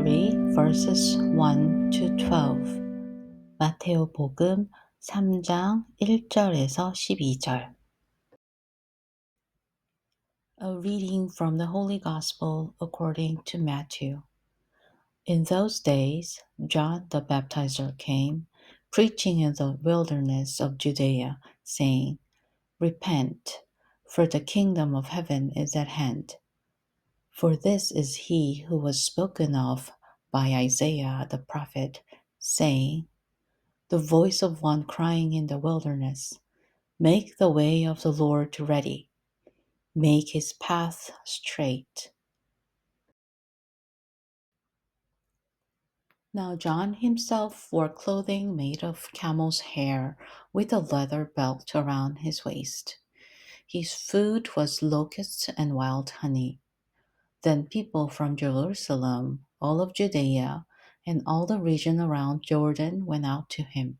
3 verses 1 to 12. 마테오복음 3장 1절에서 12절. A reading from the Holy Gospel according to Matthew. In those days, John the Baptizer came, preaching in the wilderness of Judea, saying, Repent, for the kingdom of heaven is at hand. For this is he who was spoken of by Isaiah the prophet, saying, The voice of one crying in the wilderness, Make the way of the Lord ready, make his path straight. Now John himself wore clothing made of camel's hair with a leather belt around his waist. His food was locusts and wild honey. Then people from Jerusalem, all of Judea, and all the region around Jordan went out to him.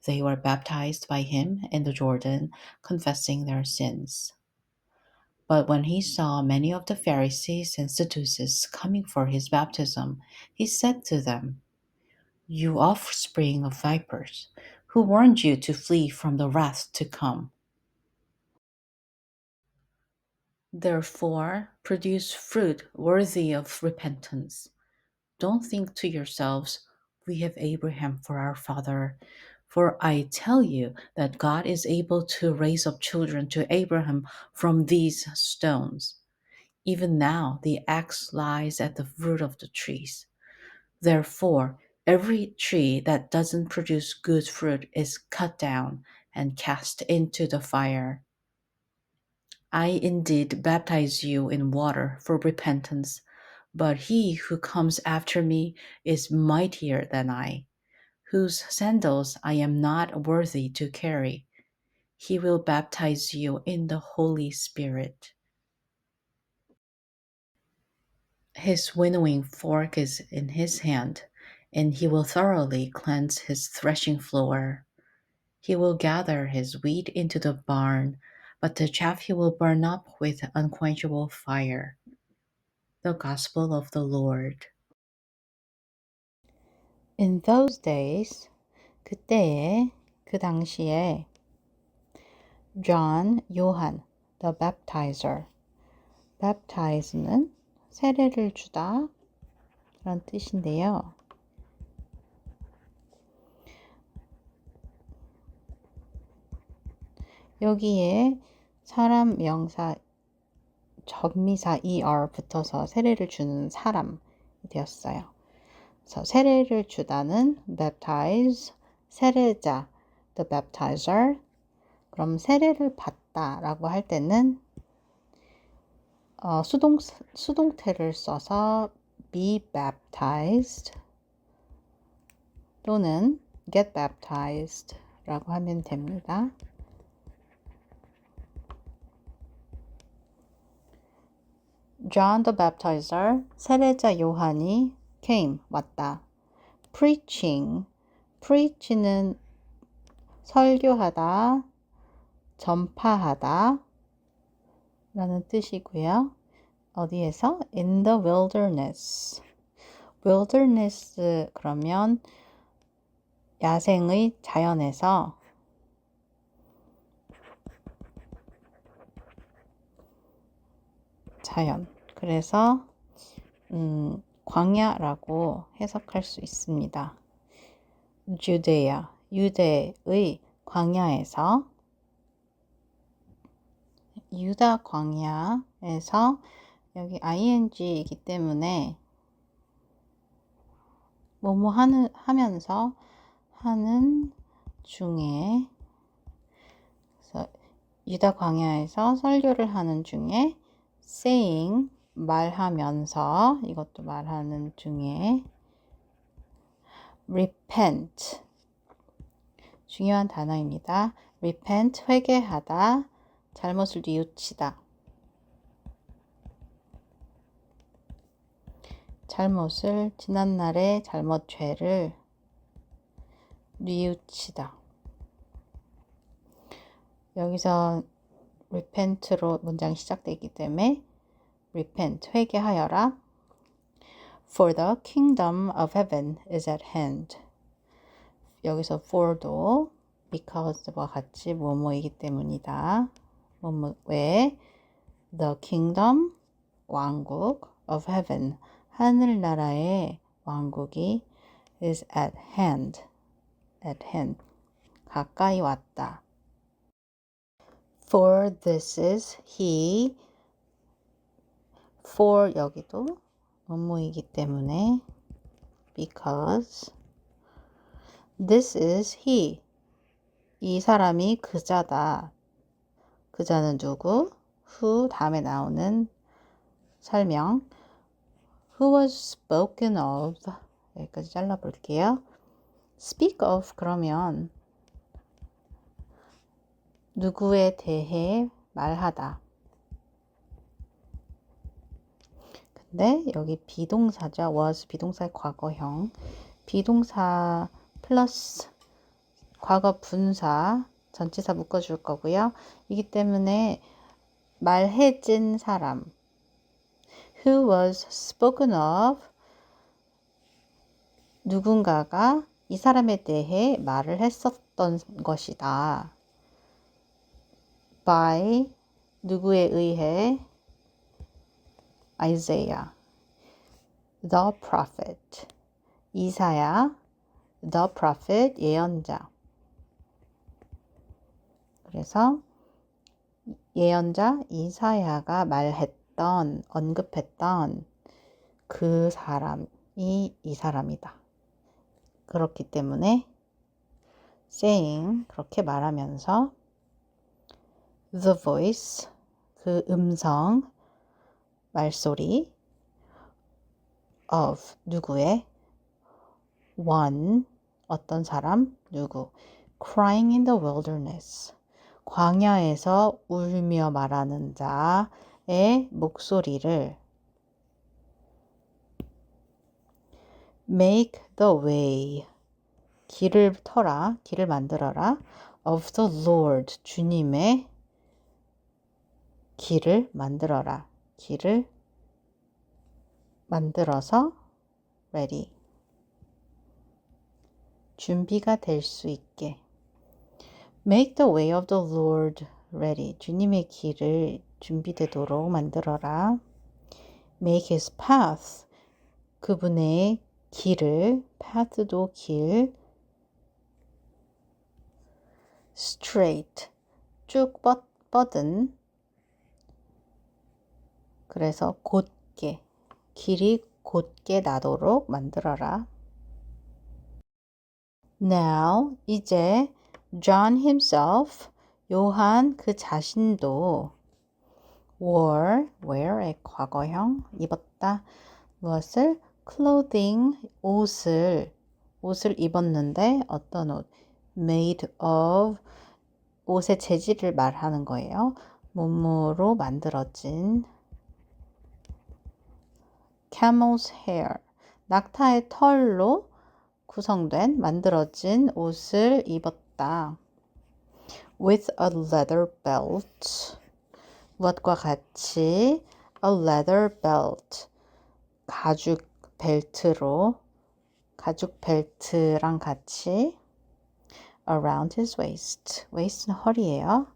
They were baptized by him in the Jordan, confessing their sins. But when he saw many of the Pharisees and Sadducees coming for his baptism, he said to them, You offspring of vipers, who warned you to flee from the wrath to come? Therefore, produce fruit worthy of repentance. Don't think to yourselves, We have Abraham for our father. For I tell you that God is able to raise up children to Abraham from these stones. Even now the axe lies at the root of the trees. Therefore, every tree that doesn't produce good fruit is cut down and cast into the fire. I indeed baptize you in water for repentance, but he who comes after me is mightier than I, whose sandals I am not worthy to carry. He will baptize you in the Holy Spirit. His winnowing fork is in his hand, and he will thoroughly cleanse his threshing floor. He will gather his wheat into the barn, but the chaff he will burn up with unquenchable fire. The Gospel of the Lord. In those days, 그때에, 그 당시에, John, 요한, the baptizer. baptize는 세례를 주다 라는 뜻인데요. 여기에 사람 명사 접미사 er 붙어서 세례를 주는 사람이 되었어요. 그래서 세례를 주다는 baptize, 세례자, the baptizer. 그럼 세례를 받다라고 할 때는 수동태를 써서 be baptized 또는 get baptized 라고 하면 됩니다. John the Baptizer, 세례자 요한이 came, 왔다. Preaching, preach는 설교하다, 전파하다 라는 뜻이고요. 어디에서? In the wilderness. wilderness 그러면 야생의 자연에서 자연. 그래서 광야라고 해석할 수 있습니다. Judea, 유대의 광야에서 유다 광야에서 여기 ing이기 때문에 뭐뭐 하면서 하는 중에 그래서 유다 광야에서 설교를 하는 중에 saying 말하면서 이것도 말하는 중에 repent 중요한 단어입니다. repent 회개하다 잘못을 뉘우치다 잘못을 지난날의 잘못 죄를 뉘우치다 여기서 repent로 문장이 시작되기 때문에 repent 회개하여라 For the kingdom of heaven is at hand. 여기서 for도 because와 같이 뭐뭐이기 때문이다. 뭐뭐 왜? The kingdom, 왕국 of heaven, 하늘나라의 왕국이 is at hand, 가까이 왔다. For this is he, for 여기도 뭐뭐이기 때문에 because this is he, 이 사람이 그자다. 그자는 누구? who 다음에 나오는 설명 who was spoken of 여기까지 잘라볼게요. speak of 그러면 누구에 대해 말하다. 근데 여기 비동사죠. was 비동사의 과거형. 비동사 플러스 과거 분사 전치사 묶어줄 거고요. 이기 때문에 말해진 사람 who was spoken of 누군가가 이 사람에 대해 말을 했었던 것이다. by 누구에 의해 Isaiah the prophet 이사야 the prophet 예언자 그래서 예언자 이사야가 말했던 언급했던 그 사람이 이 사람이다. 그렇기 때문에 saying 그렇게 말하면서 the voice 그 음성 말소리 of 누구의 one 어떤 사람 누구 crying in the wilderness 광야에서 울며 말하는 자의 목소리를 make the way 길을 터라 길을 만들어라 of the Lord 주님의 길을 만들어라 길을 만들어서 ready 준비가 될 수 있게 make the way of the Lord ready 주님의 길을 준비되도록 만들어라 make his path 그분의 길을 path도 길 straight 쭉 뻗은 그래서 곧게 길이 곧게 나도록 만들어라. Now 이제 John himself 요한 그 자신도 wear의 과거형 입었다. 무엇을? clothing 옷을 입었는데 어떤 옷? made of 옷의 재질을 말하는 거예요. 몸으로 만들어진 camel's hair 낙타의 털로 구성된 만들어진 옷을 입었다. with a leather belt 무엇과 같이 a leather belt 가죽 벨트랑 같이 around his waist waist는 허리예요.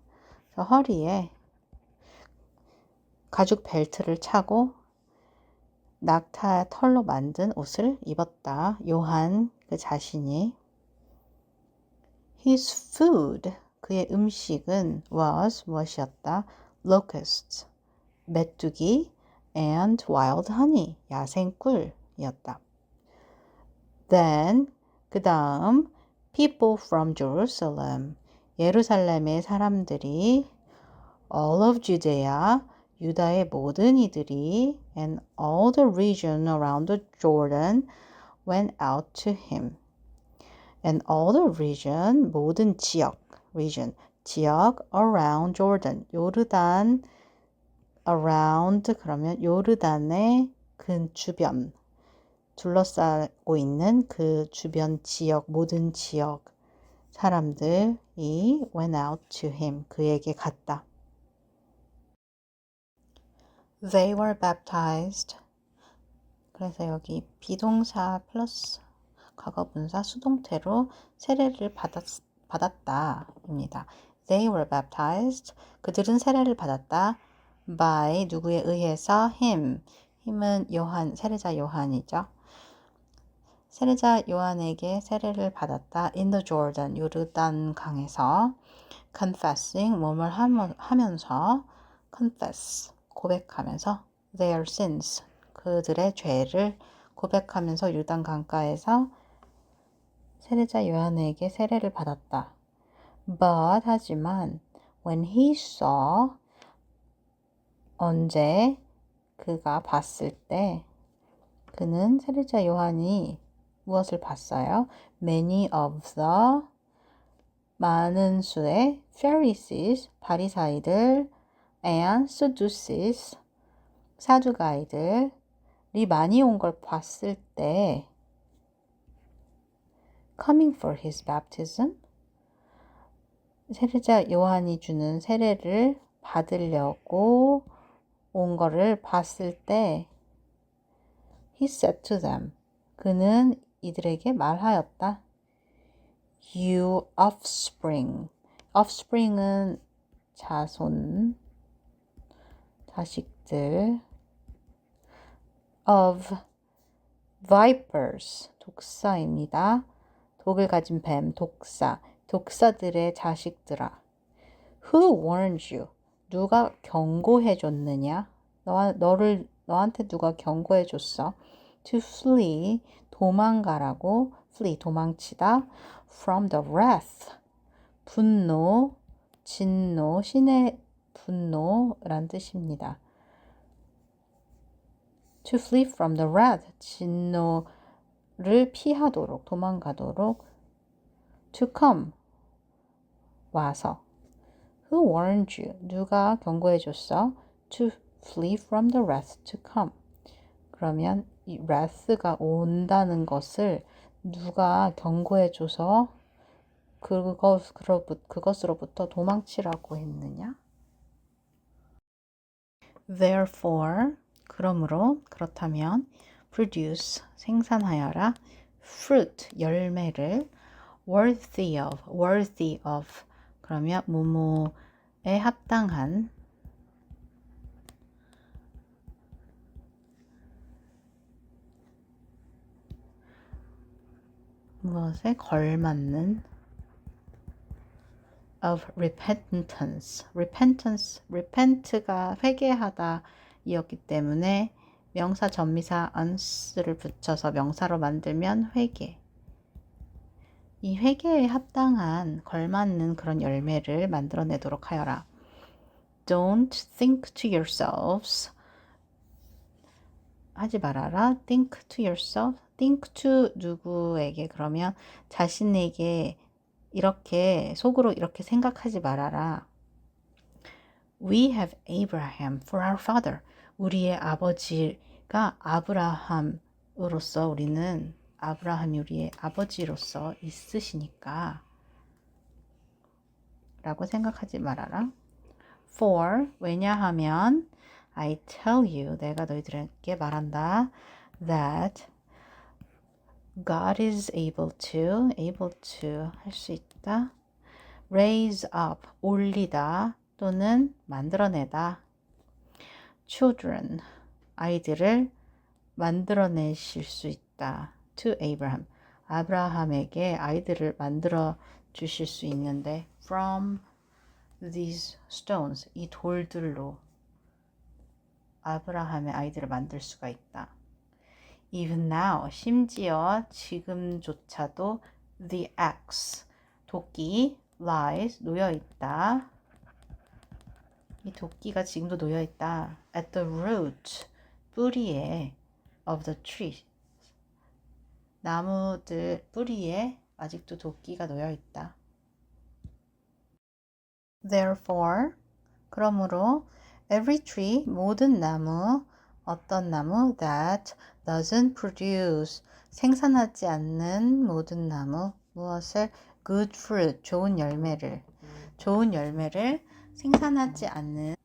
그래서 허리에 가죽 벨트를 차고 낙타 털로 만든 옷을 입었다. 요한 그 자신이 his food 그의 음식은 was 무엇이었다? locusts 메뚜기 and wild honey 야생꿀이었다. Then 그 다음 people from Jerusalem 예루살렘의 사람들이 all of Judea 유다의 모든 이들이 and all the region around the Jordan went out to him. And all the region 모든 지역 around Jordan 요르단 around 그러면 요르단의 그 주변 둘러싸고 있는 그 주변 지역 모든 지역 사람들이 went out to him 그에게 갔다. They were baptized 그래서 여기 비동사 플러스 과거분사 수동태로 세례를 받았다입니다. They were baptized. 그들은 세례를 받았다. by 누구에 의해서 him. him은 요한, 세례자 요한이죠. 세례자 요한에게 세례를 받았다. in the Jordan, 요르단 강에서. confessing, 뭐뭘 하면서. confess, 고백하면서. their sins, 그들의 죄를 고백하면서 요르단 강가에서 세례자 요한에게 세례를 받았다. But 하지만 when he saw, 언제 그가 봤을 때, 그는 세례자 요한이 무엇을 봤어요? Many of the, 많은 수의 Pharisees, 바리사이들 and Sadducees, 사두가이들이 많이 온 걸 봤을 때 coming for his baptism, 세례자 요한이 주는 세례를 받으려고 온 거를 봤을 때 he said to them, 그는 이들에게 말하였다. You offspring. offspring은 자손, 자식들. of vipers, 독사입니다. 독을 가진 뱀, 독사. 독사들의 자식들아. Who warned you? 누가 경고해 줬느냐? 너한테 누가 경고해 줬어? To flee, 도망가라고. flee, 도망치다. From the wrath, 분노, 진노, 신의 분노란 뜻입니다. To flee from the wrath, 진노를 피하도록, 도망가도록. To come, 와서. Who warned you? 누가 경고해 줬어? To flee from the wrath to come. 그러면 이 wrath가 온다는 것을 누가 경고해 줘서 그것으로부터 도망치라고 했느냐? Therefore, 그러므로, 그렇다면 produce, 생산하여라. fruit, 열매를. worthy of, 그러면 뭐뭐에 합당한, 무엇에 걸맞는. of repentance, repent가 회개하다 이었기 때문에 명사 전미사 once를 붙여서 명사로 만들면 회개. 이 회개에 합당한, 걸맞는 그런 열매를 만들어내도록 하여라. Don't think to yourselves, 하지 말아라. think to yourself, think to 누구에게, 그러면 자신에게 이렇게 속으로 이렇게 생각하지 말아라. We have Abraham for our father. 우리의 아버지가 아브라함으로서, 우리는 아브라함이 우리의 아버지로서 있으시니까 라고 생각하지 말아라. For, 왜냐하면 I tell you, 내가 너희들에게 말한다. That God is able to 할 수 있다. raise up, 올리다 또는 만들어내다. children, 아이들을 만들어내실 수 있다. to Abraham, 아브라함에게 아이들을 만들어 주실 수 있는데 from these stones, 이 돌들로 아브라함의 아이들을 만들 수가 있다. Even now, 심지어 지금조차도 the axe, 도끼, lies, 놓여있다. 이 도끼가 지금도 놓여있다. At the root, 뿌리에 of the tree, 나무들 뿌리에 아직도 도끼가 놓여있다. Therefore, 그러므로 every tree, 모든 나무, 어떤 나무 that doesn't produce, 생산하지 않는 모든 나무, 무엇을? good fruit, 좋은 열매를 생산하지 않는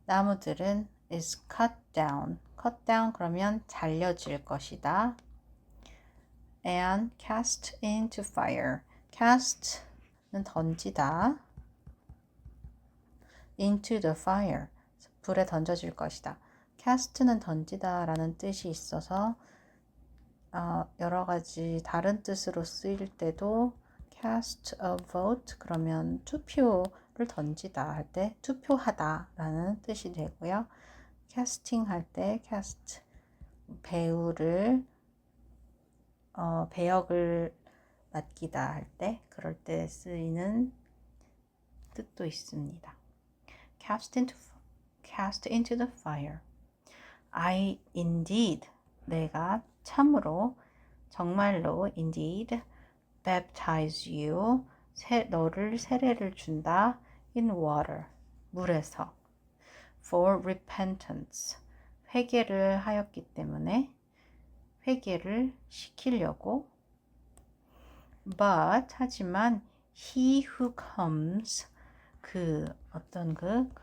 나무들은 is cut down, cut down 그러면 잘려질 것이다. and cast into fire. cast는 던지다. into the fire. 불에 던져질 것이다. cast는 던지다 라는 뜻이 있어서 여러 가지 다른 뜻으로 쓰일 때도 cast a vote 그러면 투표를 던지다 할 때 투표하다 라는 뜻이 되고요. casting 할 때 cast 배우를 배역을 맡기다 할 때 그럴 때 쓰이는 뜻도 있습니다. cast into the fire. I indeed 내가 참으로 정말로 indeed baptize you 너를 세례를 준다 in water 물에서 for repentance 회개를 하였기 때문에 회개를 시키려고 but 하지만 he who comes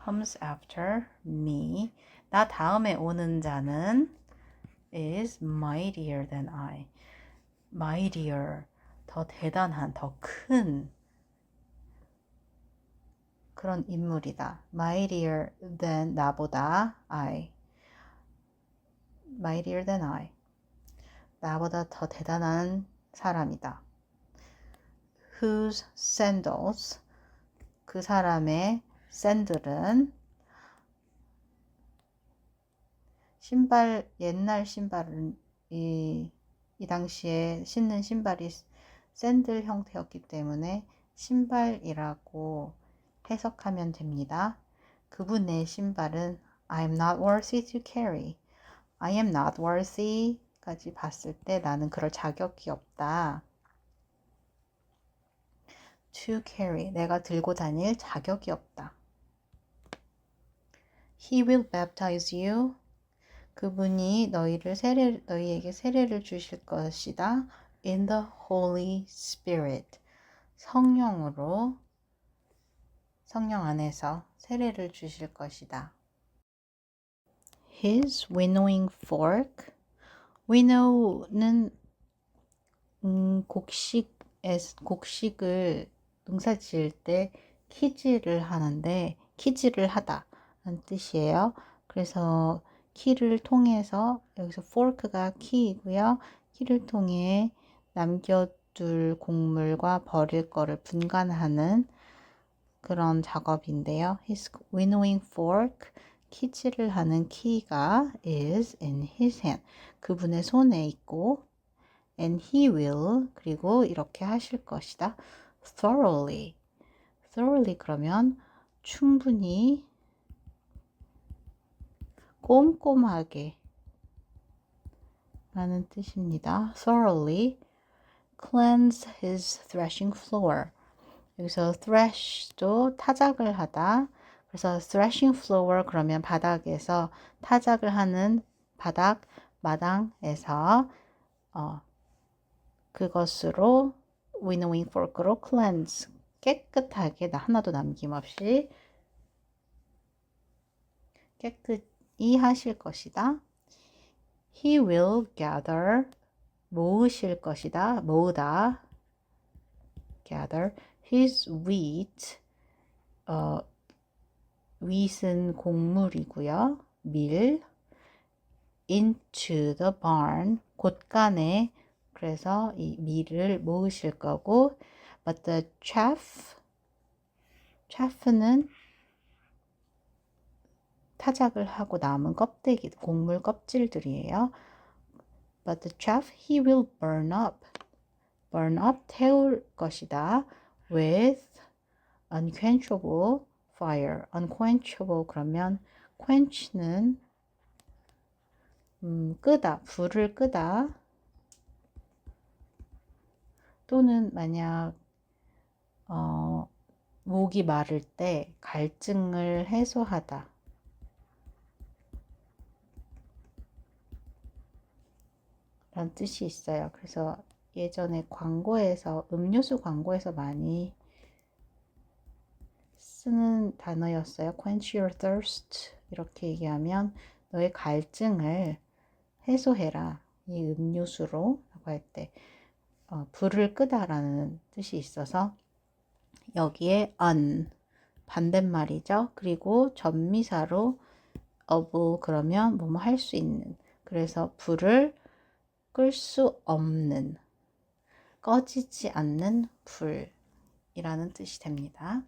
comes after me 나 다음에 오는 자는 is mightier than I mightier 더 대단한 더 큰 그런 인물이다. mightier than 나보다 mightier than I 나보다 더 대단한 사람이다. whose sandals 그 사람의 샌들은 신발 옛날 신발은 이 당시에 신는 신발이 샌들 형태였기 때문에 신발이라고 해석하면 됩니다. 그분의 신발은 I am not worthy to carry. I am not worthy 까지 봤을 때 나는 그럴 자격이 없다. To carry 내가 들고 다닐 자격이 없다. He will baptize you. 그분이 너희에게 세례를 주실 것이다. In the Holy Spirit. 성령 안에서 세례를 주실 것이다. His winnowing fork. winnow는 곡식을 농사 지을 때 키질을 하다 라는 뜻이에요. 그래서 키를 통해서 여기서 fork가 키이고요. 키를 통해 남겨둘 곡물과 버릴 거를 분간하는 그런 작업인데요. His winnowing fork, 키질을 하는 키가 is in his hand. 그분의 손에 있고 and he will 그리고 이렇게 하실 것이다. thoroughly 그러면 충분히 꼼꼼하게 라는 뜻입니다. thoroughly cleanse his threshing floor. 여기서 thresh도 타작을 하다. 그래서 threshing floor 그러면 바닥에서 타작을 하는 마당에서 그것으로 winnowing fork로 cleanse 깨끗하게 하나도 남김없이 깨끗이 하실 것이다. He will gather 모으실 것이다. 모으다 gather his wheat wheat은 곡물이고요. 밀 into the barn 곳간에 그래서 이 밀을 모으실 거고 but the chaff는 타작을 하고 남은 껍데기 곡물 껍질들이에요. but the chaff he will burn up 태울 것이다. with unquenchable fire unquenchable 그러면 quench는 끄다 불을 끄다 또는 만약 목이 마를 때 갈증을 해소하다 라는 뜻이 있어요. 그래서 예전에 음료수 광고에서 많이 쓰는 단어였어요. quench your thirst 이렇게 얘기하면 너의 갈증을 해소해라. 이 음료수로 라고 할 때 불을 끄다라는 뜻이 있어서 여기에 on 반대말이죠. 그리고 전미사로 of 그러면 뭐뭐 할 수 있는, 그래서 불을 끌 수 없는, 꺼지지 않는 불이라는 뜻이 됩니다.